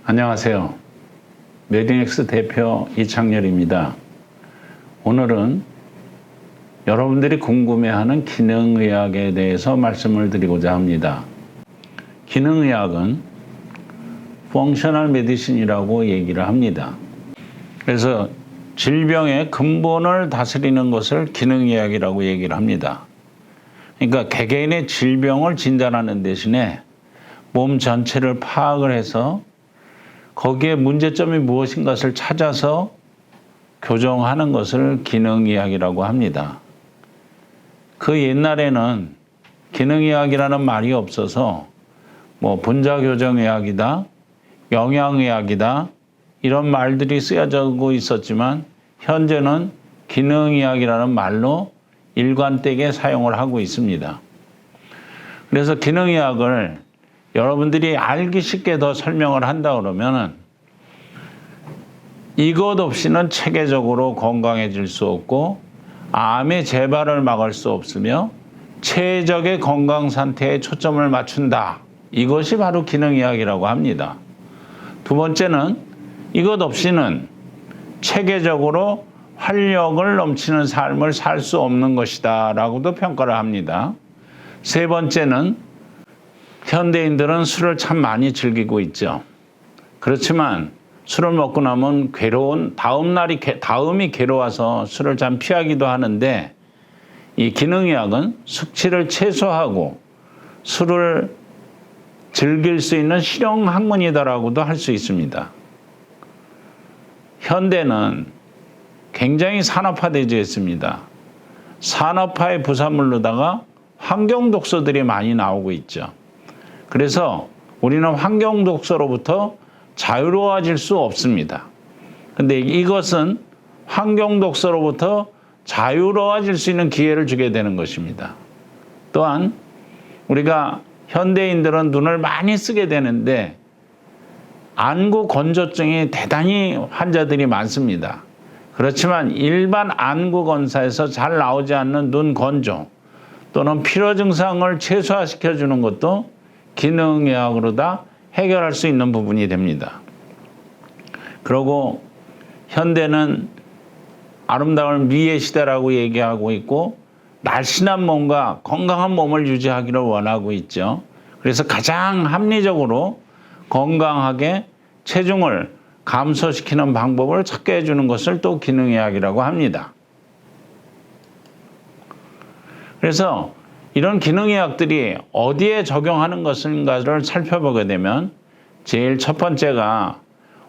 안녕하세요. 메디넥스 대표 이창렬입니다. 오늘은 여러분들이 궁금해하는 기능의학에 대해서 말씀을 드리고자 합니다. 기능의학은 펑셔널 메디신이라고 얘기를 합니다. 그래서 질병의 근본을 다스리는 것을 기능의학이라고 얘기를 합니다. 그러니까 개개인의 질병을 진단하는 대신에 몸 전체를 파악을 해서 거기에 문제점이 무엇인가를 찾아서 교정하는 것을 기능의학이라고 합니다. 그 옛날에는 기능의학이라는 말이 없어서 분자교정의학이다, 영양의학이다 이런 말들이 쓰여지고 있었지만 현재는 기능의학이라는 말로 일관되게 사용을 하고 있습니다. 그래서 기능의학을 여러분들이 알기 쉽게 더 설명을 한다 그러면은 이것 없이는 체계적으로 건강해질 수 없고 암의 재발을 막을 수 없으며 최적의 건강 상태에 초점을 맞춘다. 이것이 바로 기능의학이라고 합니다. 두 번째는 이것 없이는 체계적으로 활력을 넘치는 삶을 살 수 없는 것이다 라고도 평가를 합니다. 세 번째는 현대인들은 술을 참 많이 즐기고 있죠. 그렇지만 술을 먹고 나면 다음이 괴로워서 술을 참 피하기도 하는데 이 기능의학은 숙취를 최소화하고 술을 즐길 수 있는 실용학문이다라고도 할 수 있습니다. 현대는 굉장히 산업화되어 있습니다. 산업화의 부산물로다가 환경 독소들이 많이 나오고 있죠. 그래서 우리는 환경 독소로부터 자유로워질 수 없습니다. 근데 이것은 환경 독소로부터 자유로워질 수 있는 기회를 주게 되는 것입니다. 또한 우리가 현대인들은 눈을 많이 쓰게 되는데 안구 건조증이 대단히 환자들이 많습니다. 그렇지만 일반 안구 검사에서 잘 나오지 않는 눈 건조 또는 피로 증상을 최소화시켜 주는 것도 기능의학으로 다 해결할 수 있는 부분이 됩니다. 그리고 현대는 아름다운 미의 시대라고 얘기하고 있고 날씬한 몸과 건강한 몸을 유지하기를 원하고 있죠. 그래서 가장 합리적으로 건강하게 체중을 감소시키는 방법을 찾게 해주는 것을 또 기능의학이라고 합니다. 그래서 이런 기능의학들이 어디에 적용하는 것인가를 살펴보게 되면 제일 첫 번째가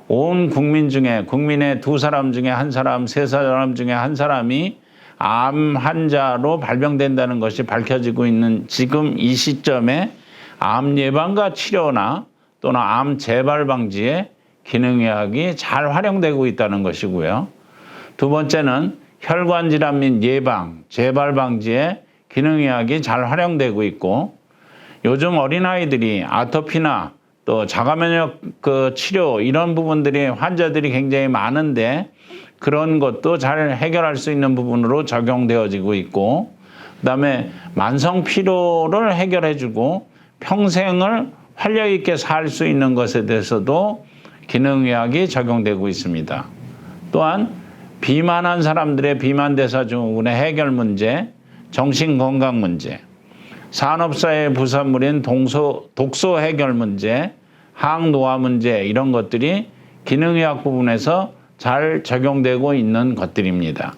온 국민의 두 사람 중에 한 사람, 세 사람 중에 한 사람이 암 환자로 발병된다는 것이 밝혀지고 있는 지금 이 시점에 암 예방과 치료나 또는 암 재발 방지에 기능의학이 잘 활용되고 있다는 것이고요. 두 번째는 혈관 질환 및 예방, 재발 방지에 기능의학이 잘 활용되고 있고 요즘 어린아이들이 아토피나 또 자가면역 치료 이런 부분들이 환자들이 굉장히 많은데 그런 것도 잘 해결할 수 있는 부분으로 적용되어지고 있고 그다음에 만성 피로를 해결해주고 평생을 활력 있게 살 수 있는 것에 대해서도 기능의학이 적용되고 있습니다. 또한 비만한 사람들의 비만대사증후군의 해결 문제, 정신건강 문제, 산업사회 부산물인 독소 해결 문제, 항노화 문제 이런 것들이 기능의학 부분에서 잘 적용되고 있는 것들입니다.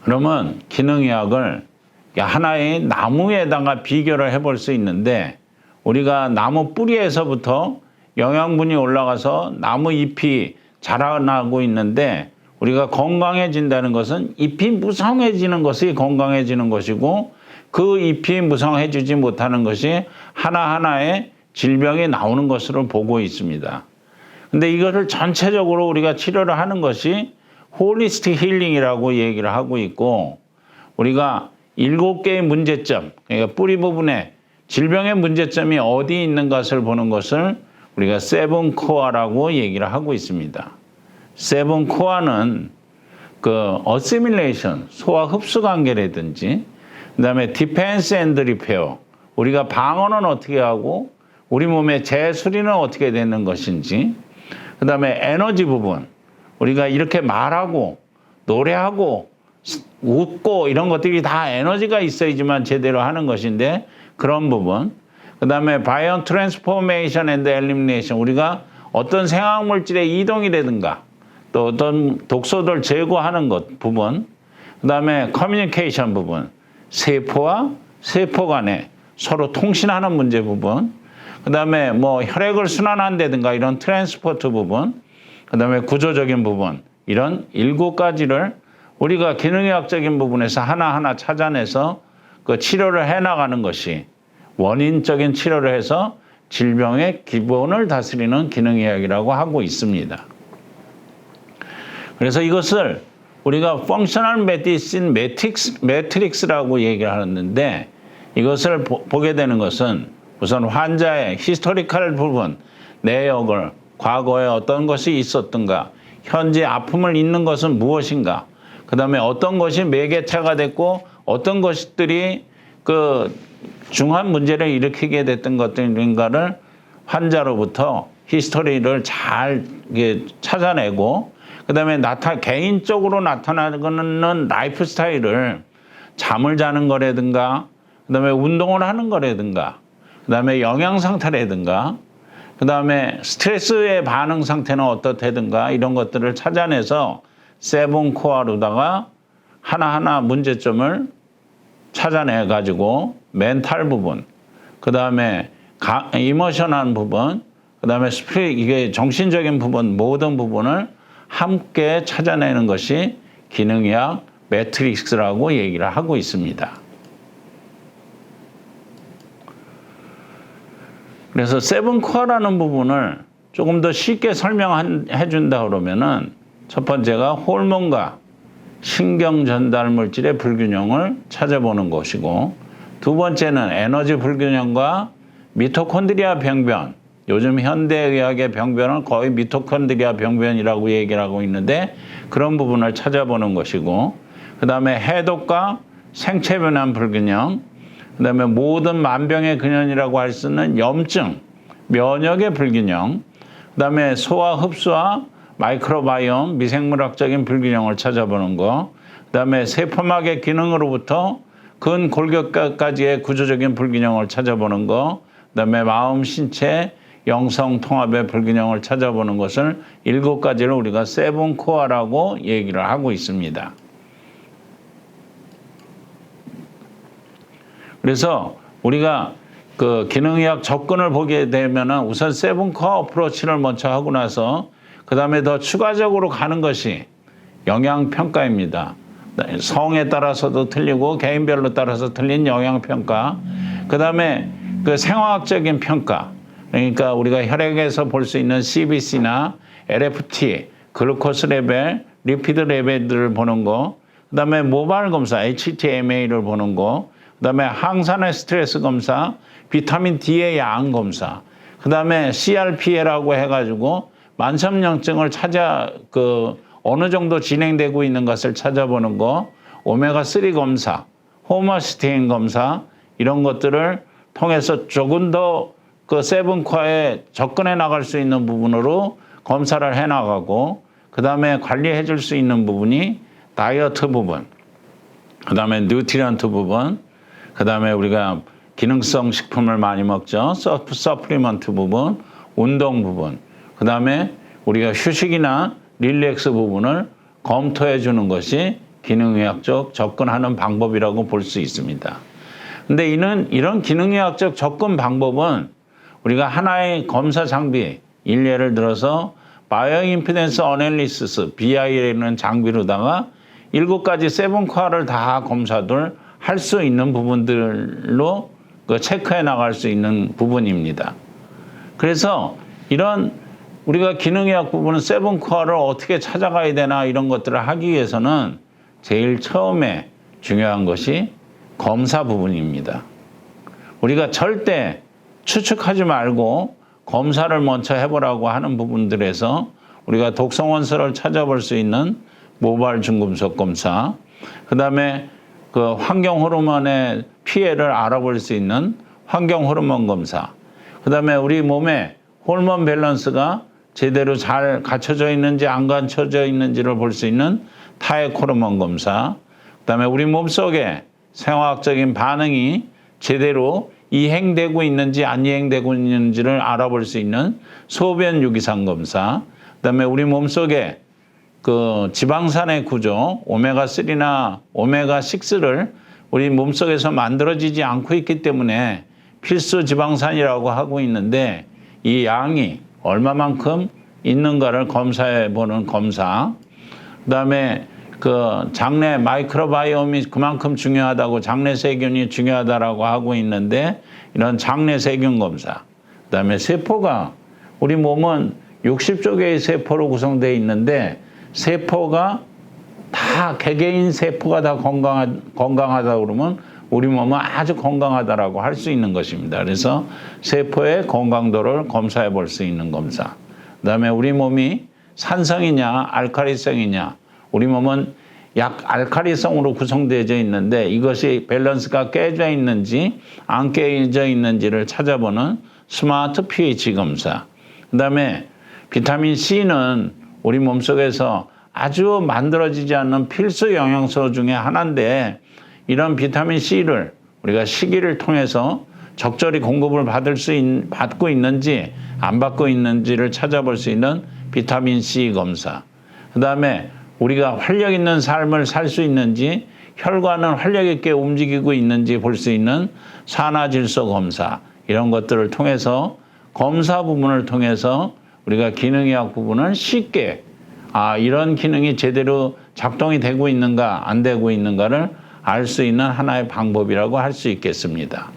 그러면 기능의학을 하나의 나무에다가 비교를 해볼 수 있는데 우리가 나무 뿌리에서부터 영양분이 올라가서 나무 잎이 자라나고 있는데 우리가 건강해진다는 것은 잎이 무성해지는 것이 건강해지는 것이고 그 잎이 무성해지지 못하는 것이 하나하나의 질병이 나오는 것으로 보고 있습니다. 근데 이것을 전체적으로 우리가 치료를 하는 것이 홀리스틱 힐링이라고 얘기를 하고 있고 우리가 7개의 문제점, 그러니까 뿌리 부분에 질병의 문제점이 어디 있는 것을 보는 것을 우리가 세븐 코어라고 얘기를 하고 있습니다. 세븐 코어는 어시밀레이션, 소화 흡수 관계라든지 그다음에 디펜스 앤드 리페어, 우리가 방어는 어떻게 하고 우리 몸의 재수리는 어떻게 되는 것인지, 그 다음에 에너지 부분, 우리가 이렇게 말하고 노래하고 웃고 이런 것들이 다 에너지가 있어야지만 제대로 하는 것인데 그런 부분, 그 다음에 바이온 트랜스포메이션 앤드 엘리미네이션, 우리가 어떤 생화물질의 이동이라든가 또 어떤 독소들 제거하는 것 부분, 그 다음에 커뮤니케이션 부분, 세포와 세포 간에 서로 통신하는 문제 부분, 그 다음에 뭐 혈액을 순환한다든가 이런 트랜스포트 부분, 그 다음에 구조적인 부분, 이런 7가지를 우리가 기능의학적인 부분에서 하나하나 찾아내서 그 치료를 해나가는 것이 원인적인 치료를 해서 질병의 기본을 다스리는 기능의학이라고 하고 있습니다. 그래서 이것을 우리가 펑셔널 메디신 매트릭스라고 얘기를 하는데, 이것을 보게 되는 것은 우선 환자의 히스토리컬 부분, 내역을, 과거에 어떤 것이 있었던가, 현재 아픔을 잊는 것은 무엇인가, 그 다음에 어떤 것이 매개체가 됐고 어떤 것들이 그 중한 문제를 일으키게 됐던 것들인가를 환자로부터 히스토리를 잘 찾아내고, 그 다음에 개인적으로 나타나는 라이프 스타일을 잠을 자는 거라든가, 그 다음에 운동을 하는 거라든가, 그 다음에 영양 상태라든가, 그 다음에 스트레스의 반응 상태는 어떻다든가 이런 것들을 찾아내서 세븐 코어로다가 하나하나 문제점을 찾아내 가지고 멘탈 부분, 그 다음에 이모셔널 부분, 그 다음에 이게 정신적인 부분, 모든 부분을 함께 찾아내는 것이 기능의학 매트릭스라고 얘기를 하고 있습니다. 그래서 세븐 코어라는 부분을 조금 더 쉽게 설명해 준다 그러면은, 첫 번째가 호르몬과 신경 전달 물질의 불균형을 찾아보는 것이고, 두 번째는 에너지 불균형과 미토콘드리아 병변, 요즘 현대의학의 병변은 거의 미토콘드리아 병변이라고 얘기를 하고 있는데 그런 부분을 찾아보는 것이고, 그 다음에 해독과 생체 변환 불균형, 그 다음에 모든 만병의 근원이라고 할 수 있는 염증, 면역의 불균형, 그 다음에 소화 흡수와 마이크로바이옴, 미생물학적인 불균형을 찾아보는 거, 그 다음에 세포막의 기능으로부터 근골격까지의 구조적인 불균형을 찾아보는 거, 그 다음에 마음, 신체, 영성 통합의 불균형을 찾아보는 것을 7가지를 우리가 세븐 코어라고 얘기를 하고 있습니다. 그래서 우리가 그 기능의학 접근을 보게 되면은 우선 세븐 코어 어프로치를 먼저 하고 나서 그 다음에 더 추가적으로 가는 것이 영양평가입니다. 성에 따라서도 틀리고 개인별로 따라서 틀린 영양평가, 그 다음에 그 생화학적인 평가, 그러니까 우리가 혈액에서 볼 수 있는 CBC나 LFT, 글루코스 레벨, 리피드 레벨들을 보는 거, 그 다음에 모발 검사, HTMA를 보는 거, 그 다음에 항산화 스트레스 검사, 비타민 D의 양 검사, 그 다음에 CRP라고 해가지고 만성염증을 어느 정도 진행되고 있는 것을 찾아보는 거, 오메가3 검사, 호모시스테인 검사, 이런 것들을 통해서 조금 더 그 세븐코어에 접근해 나갈 수 있는 부분으로 검사를 해 나가고, 그 다음에 관리해 줄 수 있는 부분이 다이어트 부분, 그 다음에 뉴트리언트 부분, 그 다음에 우리가 기능성 식품을 많이 먹죠. 서플리먼트 부분, 운동 부분, 그 다음에 우리가 휴식이나 릴렉스 부분을 검토해 주는 것이 기능의학적 접근하는 방법이라고 볼 수 있습니다. 근데 이런 기능의학적 접근 방법은 우리가 하나의 검사 장비, 예를 들어서 바이오임피던스 어널리시스, BI라는 장비로다가 7가지 세븐코어를 다 검사들 할 수 있는 부분들로 체크해 나갈 수 있는 부분입니다. 그래서 이런 우리가 기능의학 부분은 세븐코어를 어떻게 찾아가야 되나 이런 것들을 하기 위해서는 제일 처음에 중요한 것이 검사 부분입니다. 우리가 절대 추측하지 말고 검사를 먼저 해보라고 하는 부분들에서 우리가 독성원소를 찾아볼 수 있는 모발 중금속 검사, 그 다음에 그 환경 호르몬의 피해를 알아볼 수 있는 환경 호르몬 검사, 그 그다음에 우리 몸에 호르몬 밸런스가 제대로 잘 갖춰져 있는지 안 갖춰져 있는지를 볼 수 있는 타액 호르몬 검사, 그다음에 우리 몸속에 생화학적인 반응이 제대로 이행되고 있는지 안 이행되고 있는지를 알아볼 수 있는 소변 유기산 검사, 그다음에 우리 몸속에 그 지방산의 구조 오메가3나 오메가6를 우리 몸속에서 만들어지지 않고 있기 때문에 필수 지방산이라고 하고 있는데 이 양이 얼마만큼 있는가를 검사해 보는 검사, 그다음에 그 장내 마이크로바이옴이 그만큼 중요하다고 장내 세균이 중요하다라고 하고 있는데 이런 장내 세균 검사, 그다음에 세포가 우리 몸은 60조 개의 세포로 구성되어 있는데 세포가 다 개개인 세포가 다 건강하다 그러면 우리 몸은 아주 건강하다라고 할 수 있는 것입니다. 그래서 세포의 건강도를 검사해 볼 수 있는 검사. 그다음에 우리 몸이 산성이냐 알칼리성이냐, 우리 몸은 약 알칼리성으로 구성되어 있는데 이것이 밸런스가 깨져 있는지 안 깨져 있는지를 찾아보는 스마트 pH 검사. 그다음에 비타민 C는 우리 몸속에서 아주 만들어지지 않는 필수 영양소 중에 하나인데 이런 비타민 C를 우리가 식이를 통해서 적절히 공급을 받고 있는지 안 받고 있는지를 찾아볼 수 있는 비타민 C 검사. 그다음에 우리가 활력 있는 삶을 살 수 있는지 혈관은 활력 있게 움직이고 있는지 볼 수 있는 산화질소 검사. 이런 것들을 통해서 검사 부분을 통해서 우리가 기능의학 부분을 쉽게 이런 기능이 제대로 작동이 되고 있는가 안 되고 있는가를 알 수 있는 하나의 방법이라고 할 수 있겠습니다.